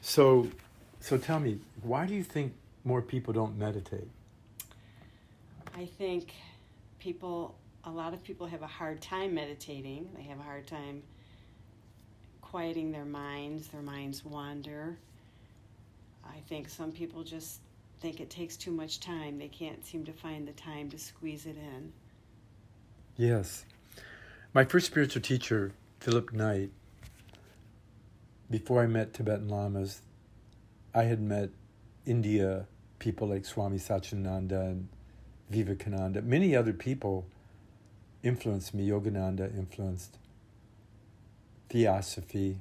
So, so tell me, why do you think more people don't meditate? I think a lot of people have a hard time meditating. They have a hard time quieting their minds. Their minds wander. I think some people just think it takes too much time. They can't seem to find the time to squeeze it in. Yes. My first spiritual teacher, Philip Knight, before I met Tibetan Lamas, I had met India people like Swami Satchidananda and Vivekananda. Many other people influenced me. Yogananda influenced Theosophy.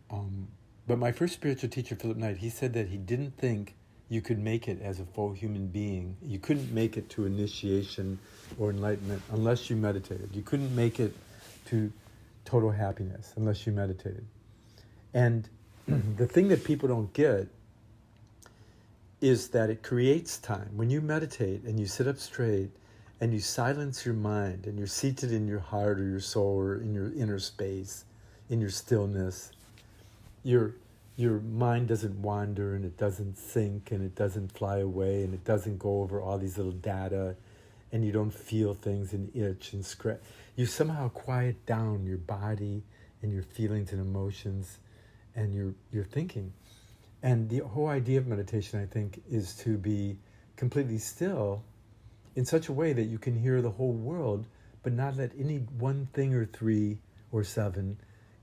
But my first spiritual teacher, Philip Knight, he said that he didn't think you could make it as a full human being. You couldn't make it to initiation or enlightenment unless you meditated. You couldn't make it to total happiness unless you meditated. And the thing that people don't get is that it creates time. When you meditate and you sit up straight and you silence your mind and you're seated in your heart or your soul or in your inner space, in your stillness, your mind doesn't wander and it doesn't sink and it doesn't fly away and it doesn't go over all these little data and you don't feel things and itch and scratch. You somehow quiet down your body and your feelings and emotions and your thinking. And the whole idea of meditation, I think, is to be completely still in such a way that you can hear the whole world, but not let any one thing or three or seven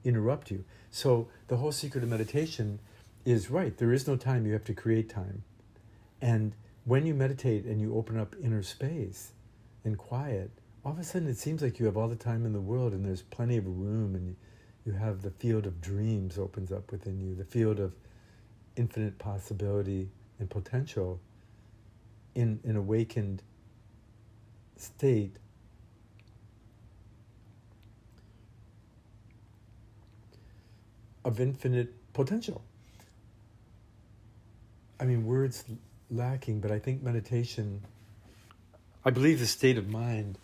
interrupt you. So the whole secret of meditation is right. There is no time. You have to create time. And when you meditate and you open up inner space and quiet, all of a sudden it seems like you have all the time in the world and there's plenty of room and you have the field of dreams opens up within you, the field of infinite possibility and potential in an awakened state of infinite potential. I mean, words lacking, but I think meditation, I believe the state of mind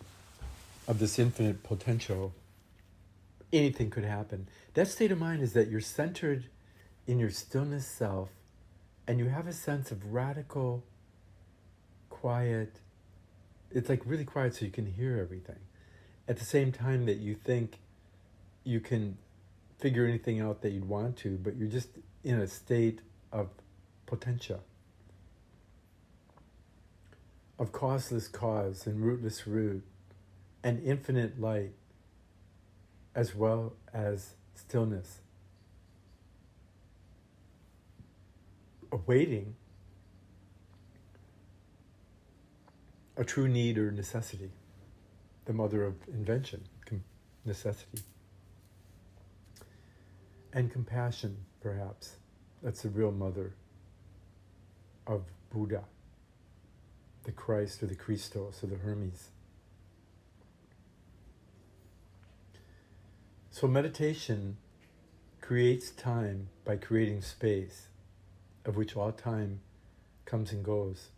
of this infinite potential, anything could happen. That state of mind is that you're centered in your stillness self and you have a sense of radical quiet. It's like really quiet so you can hear everything. At the same time that you think you can figure anything out that you'd want to, but you're just in a state of potential, of causeless cause and rootless root, and infinite light, as well as stillness, awaiting a true need or necessity, the mother of invention, necessity. And compassion, perhaps. That's the real mother of Buddha, the Christ or the Christos or the Hermes. So meditation creates time by creating space, of which all time comes and goes.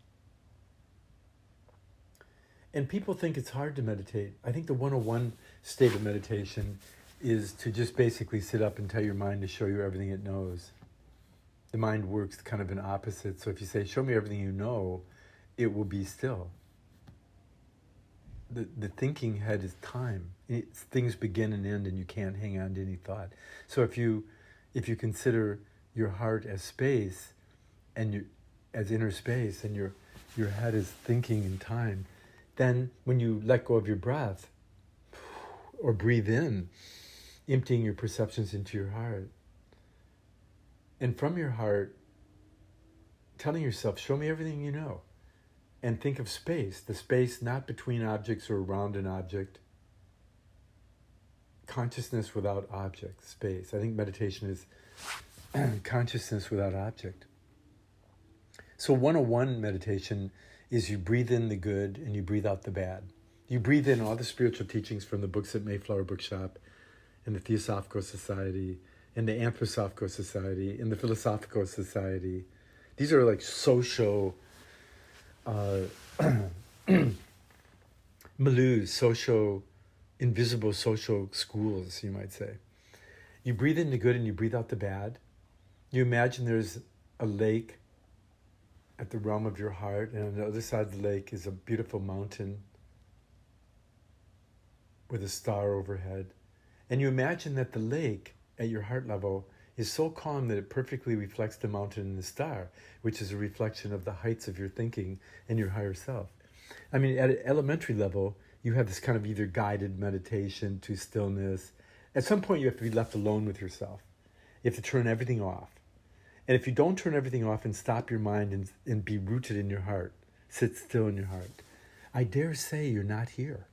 And people think it's hard to meditate. I think the 101 state of meditation is to just basically sit up and tell your mind to show you everything it knows. The mind works kind of in opposite. So if you say, show me everything you know, it will be still. The thinking head is time. Things begin and end and you can't hang on to any thought. So if you consider your heart as space and as inner space and your head is thinking in time, then when you let go of your breath or breathe in, emptying your perceptions into your heart, and from your heart, telling yourself, show me everything you know, and think of space, the space not between objects or around an object, consciousness without object, space. I think meditation is consciousness without object. So 101 meditation is you breathe in the good and you breathe out the bad. You breathe in all the spiritual teachings from the books at Mayflower Bookshop and the Theosophical Society and the Anthroposophical Society and the Philosophical Society. These are like social milieus, invisible social schools, you might say. You breathe in the good and you breathe out the bad. You imagine there's a lake at the realm of your heart, and on the other side of the lake is a beautiful mountain with a star overhead. And you imagine that the lake at your heart level is so calm that it perfectly reflects the mountain and the star, which is a reflection of the heights of your thinking and your higher self. I mean, at an elementary level, you have this kind of either guided meditation to stillness. At some point, you have to be left alone with yourself. You have to turn everything off. And if you don't turn everything off and stop your mind and be rooted in your heart, sit still in your heart, I dare say you're not here,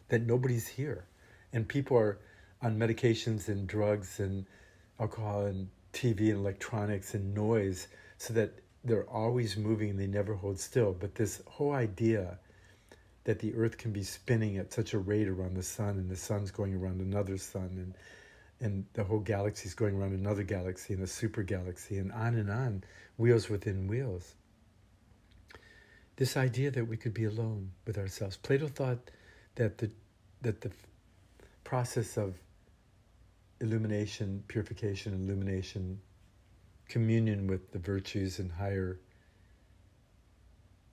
that nobody's here. And people are on medications and drugs and alcohol and TV and electronics and noise so that they're always moving and they never hold still. But this whole idea that the earth can be spinning at such a rate around the sun, and the sun's going around another sun, and the whole galaxy's going around another galaxy and a super galaxy, and on, wheels within wheels. This idea that we could be alone with ourselves. Plato thought that the process of illumination, purification, illumination, communion with the virtues and higher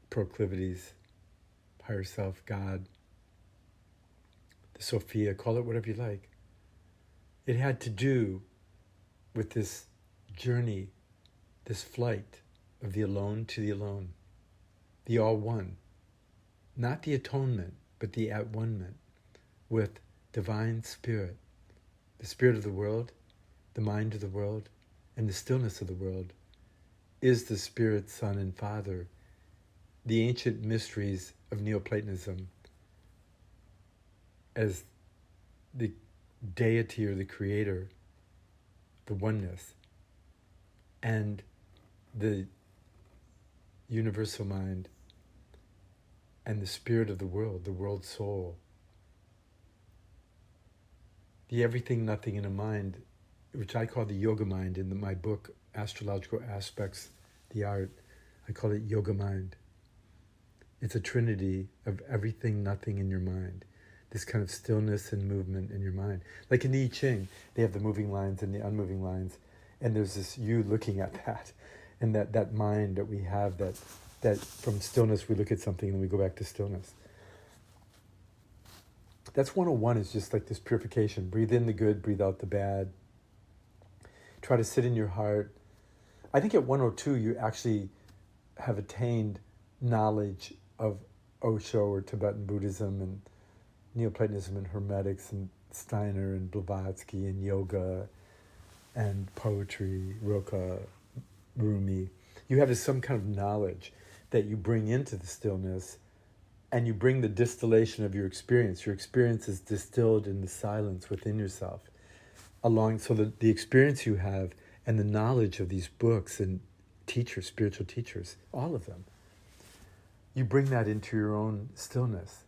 proclivities, higher self, God, the Sophia, call it whatever you like. It had to do with this journey, this flight of the alone to the alone, the all one, not the atonement, but the at one-ment with divine spirit, the spirit of the world, the mind of the world, and the stillness of the world is the Spirit, Son, and Father, the ancient mysteries of NeoPlatonism as the deity or the creator, the oneness, and the universal mind, and the spirit of the world soul. The everything, nothing in a mind, which I call the yoga mind in my book, Astrological Aspects, the Art, I call it yoga mind. It's a trinity of everything, nothing in your mind. This kind of stillness and movement in your mind. Like in the I Ching, they have the moving lines and the unmoving lines, and there's this you looking at that, and that mind that we have, that from stillness we look at something and then we go back to stillness. That's 101, is just like this purification. Breathe in the good, breathe out the bad. Try to sit in your heart. I think at 102 you actually have attained knowledge of Osho or Tibetan Buddhism and NeoPlatonism and Hermetics and Steiner and Blavatsky and yoga and poetry, Rilke, Rumi. You have some kind of knowledge that you bring into the stillness, and you bring the distillation of your experience. Your experience is distilled in the silence within yourself. So that the experience you have and the knowledge of these books and teachers, spiritual teachers, all of them, you bring that into your own stillness,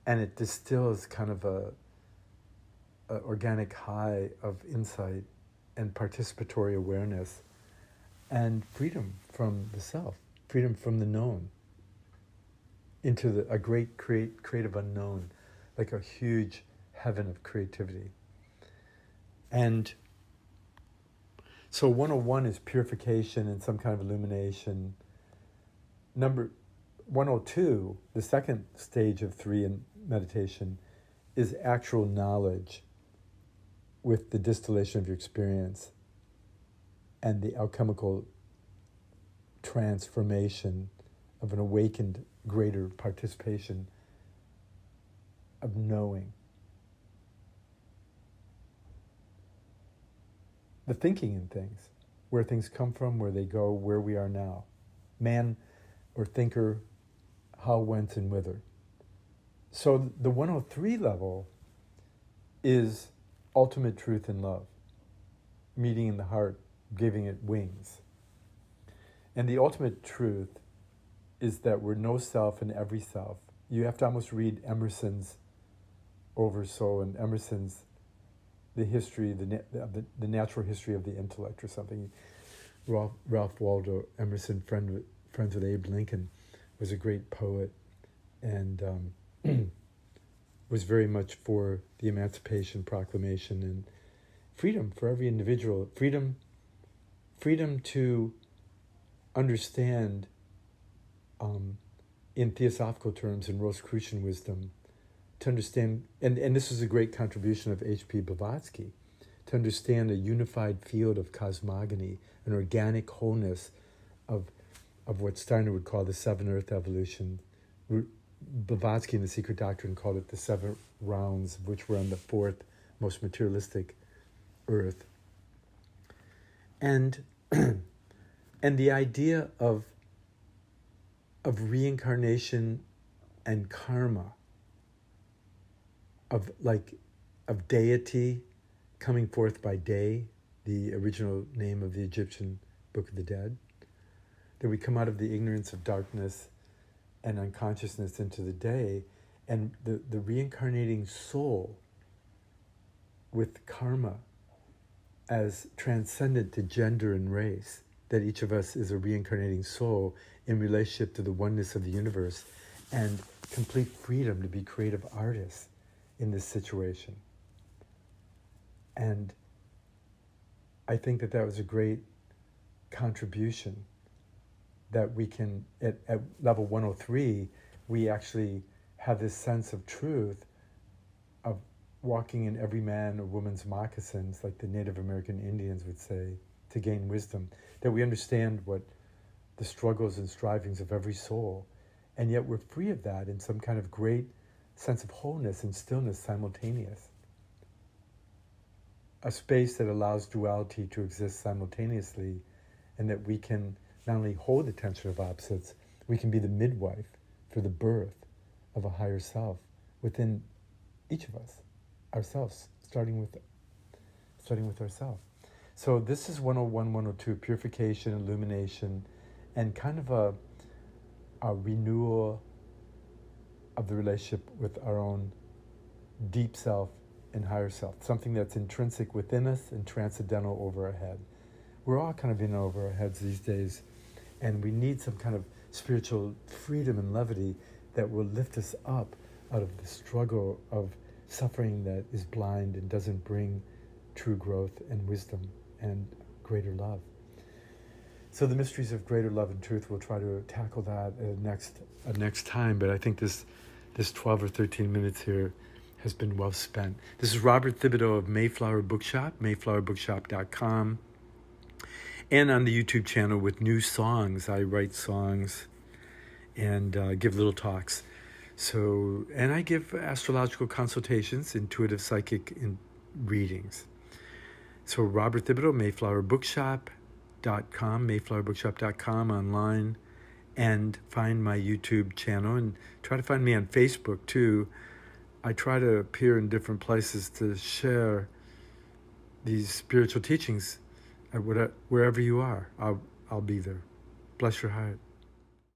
and it distills kind of a organic high of insight and participatory awareness and freedom from the self, freedom from the known, into a great creative unknown, like a huge heaven of creativity. And so 101 is purification and some kind of illumination. Number 102, the second stage of 3 in meditation, is actual knowledge with the distillation of your experience and the alchemical transformation of an awakened greater participation of knowing. The thinking in things, where things come from, where they go, where we are now. Man or thinker, how, whence, and whither. So the 103 level is ultimate truth and love, meeting in the heart, giving it wings. And the ultimate truth is that we're no self in every self. You have to almost read Emerson's Oversoul and Emerson's the history, the natural history of the intellect or something. Ralph Waldo Emerson, friends with Abe Lincoln, was a great poet and was very much for the Emancipation Proclamation and freedom for every individual, freedom freedom to understand, in theosophical terms, in Rosicrucian wisdom, to understand, and this is a great contribution of H.P.Blavatsky, to understand a unified field of cosmogony, an organic wholeness of what Steiner would call the seven earth evolution. Blavatsky in The Secret Doctrine called it the seven rounds, of which we're on the fourth most materialistic earth. And and the idea of reincarnation and karma, of deity coming forth by day, the original name of the Egyptian Book of the Dead, that we come out of the ignorance of darkness and unconsciousness into the day, and the reincarnating soul with karma as transcendent to gender and race, that each of us is a reincarnating soul in relationship to the oneness of the universe, and complete freedom to be creative artists in this situation. And I think that was a great contribution, that we can, at level 103, we actually have this sense of truth, of walking in every man or woman's moccasins, like the Native American Indians would say, to gain wisdom, that we understand what the struggles and strivings of every soul, and yet we're free of that in some kind of great sense of wholeness and stillness simultaneous. A space that allows duality to exist simultaneously, and that we can not only hold the tension of opposites, we can be the midwife for the birth of a higher self within each of us, ourselves, starting with ourselves. So this is 101, 102, purification, illumination, and kind of a renewal of the relationship with our own deep self and higher self, something that's intrinsic within us and transcendental over our head. We're all kind of in over our heads these days, and we need some kind of spiritual freedom and levity that will lift us up out of the struggle of suffering that is blind and doesn't bring true growth and wisdom and greater love. So the mysteries of greater love and truth, we'll try to tackle that at next time, but I think this 12 or 13 minutes here has been well spent. This is Robert Thibodeau of Mayflower Bookshop, mayflowerbookshop.com, and on the YouTube channel with new songs. I write songs and give little talks. So, and I give astrological consultations, intuitive psychic readings. So Robert Thibodeau, mayflowerbookshop.com, mayflowerbookshop.com online, and find my YouTube channel, and try to find me on Facebook too. I try to appear in different places to share these spiritual teachings. Wherever you are, I'll be there. Bless your heart.